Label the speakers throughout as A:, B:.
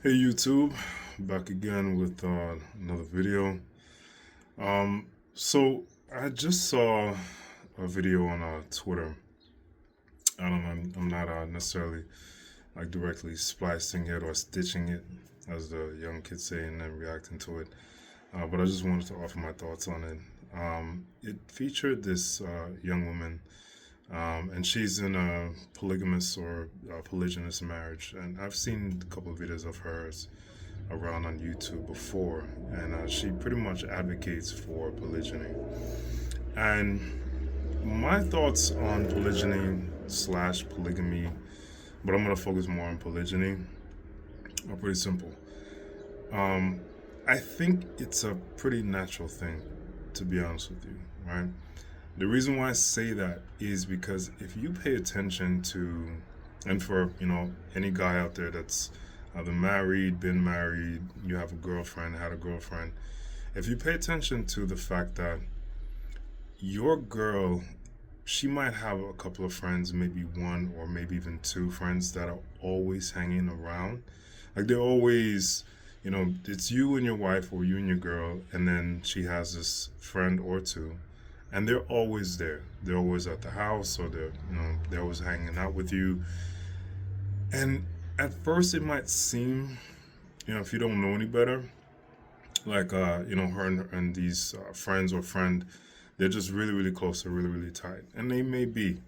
A: Hey YouTube, back again with another video. So I just saw a video on Twitter. I don't know, I'm not necessarily like directly splicing it or stitching it, as the young kids say, and then reacting to it. But I just wanted to offer my thoughts on it. It featured this young woman, and she's in a polygamous or polygynous marriage, and I've seen a couple of videos of hers around on YouTube before, and she pretty much advocates for polygyny. And my thoughts on polygyny slash polygamy, but I'm gonna focus more on polygyny, are pretty simple. Um, I think it's a pretty natural thing, to be honest with you, right? The reason why I say that is because if you pay attention to, and for any guy out there that's either married, been married, you have a girlfriend, had a girlfriend, if you pay attention to the fact that your girl, she might have a couple of friends, maybe one or maybe even two friends that are always hanging around. Like they're always, it's you and your wife or you and your girl, and then she has this friend or two, and they're always there. They're always at the house, or they're always hanging out with you. And at first, it might seem, if you don't know any better, like her and these friends or friend, they're just really, really close, or really, really tight, and they may be.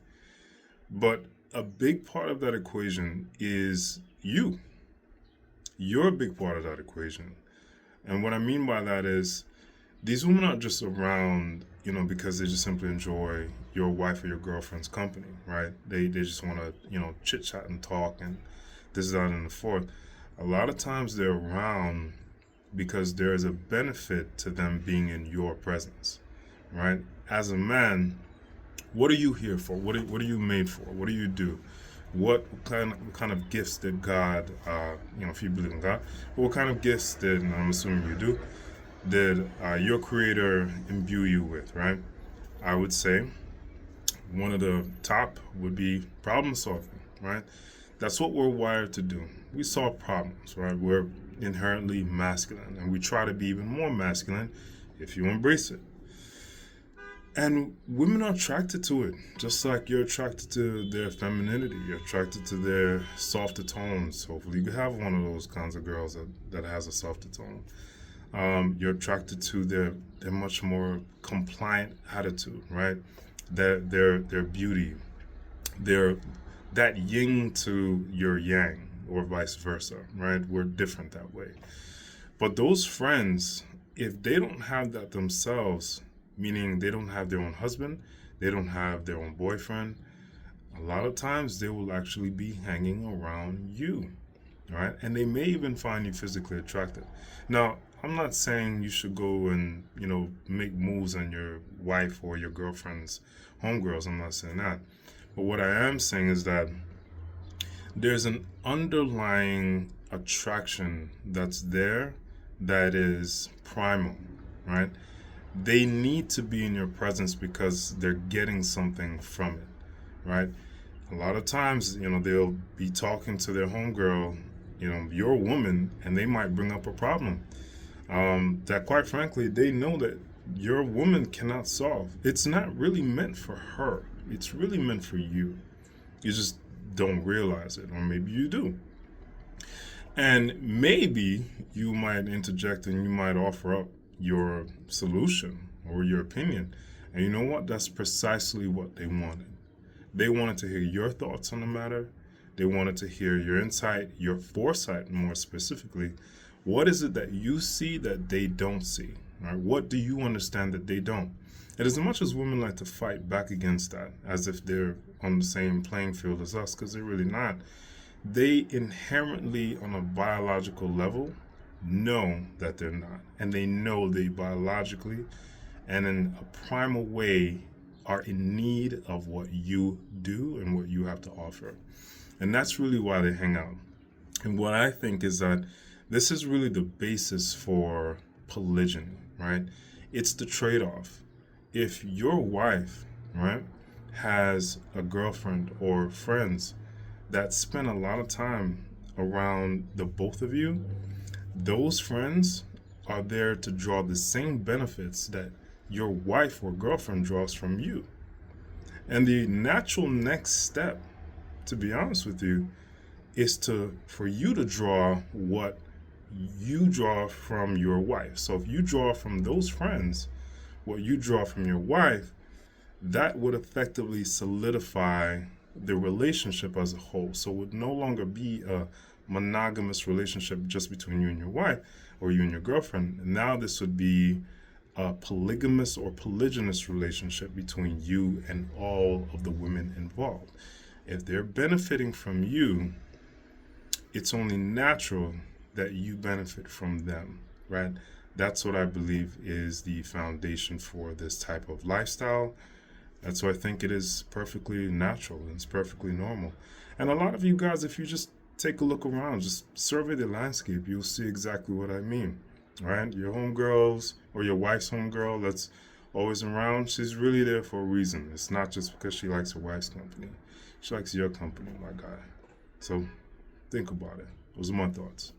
A: But a big part of that equation is you. You're a big part of that equation. And what I mean by that is these women aren't just around, because they just simply enjoy your wife or your girlfriend's company, right? They just want to, chit chat and talk and this, that, and the fourth. A lot of times they're around because there is a benefit to them being in your presence, right? As a man, what are you here for? What are you made for? What do you do? What kind of gifts did God, if you believe in God, what kind of gifts did, and I'm assuming you do, did your creator imbue you with, right? I would say one of the top would be problem solving, right? That's what we're wired to do. We solve problems, right? We're inherently masculine, and we try to be even more masculine if you embrace it. And women are attracted to it, just like you're attracted to their femininity. You're attracted to their softer tones. Hopefully, you have one of those kinds of girls that has a softer tone. You're attracted to their much more compliant attitude, right? Their beauty, their that yin to your yang, or vice versa, right? We're different that way. But those friends, if they don't have that themselves, meaning they don't have their own husband, they don't have their own boyfriend, a lot of times they will actually be hanging around you, right? And they may even find you physically attractive. Now, I'm not saying you should go and, make moves on your wife or your girlfriend's homegirls. I'm not saying that. But what I am saying is that there's an underlying attraction that's there that is primal, right? They need to be in your presence because they're getting something from it, right? A lot of times, they'll be talking to their homegirl, your woman, and they might bring up a problem that, quite frankly, they know that your woman cannot solve. It's not really meant for her. It's really meant for you. You just don't realize it, or maybe you do. And maybe you might interject and you might offer up your solution or your opinion. And you know what? That's precisely what they wanted. They wanted to hear your thoughts on the matter. They wanted to hear your insight, your foresight more specifically. What is it that you see that they don't see? Right? What do you understand that they don't? And as much as women like to fight back against that, as if they're on the same playing field as us, because they're really not, they inherently, on a biological level, know that they're not. And they know they biologically and in a primal way are in need of what you do and what you have to offer. And that's really why they hang out. And what I think is that this is really the basis for polygyny, right? It's the trade off. If your wife, right, has a girlfriend or friends that spend a lot of time around the both of you, those friends are there to draw the same benefits that your wife or girlfriend draws from you. And the natural next step, to be honest with you, is for you to draw what you draw from your wife. So if you draw from those friends what you draw from your wife, that would effectively solidify the relationship as a whole. So it would no longer be a monogamous relationship just between you and your wife or you and your girlfriend. Now this would be a polygamous or polygynous relationship between you and all of the women involved. If they're benefiting from you, it's only natural that you benefit from them, right? That's what I believe is the foundation for this type of lifestyle. That's why I think it is perfectly natural and it's perfectly normal. And a lot of you guys, if you just take a look around, just survey the landscape, you'll see exactly what I mean, right? Your homegirls or your wife's homegirl that's always around, she's really there for a reason. It's not just because she likes her wife's company. She likes your company, my guy. So think about it. Those are my thoughts.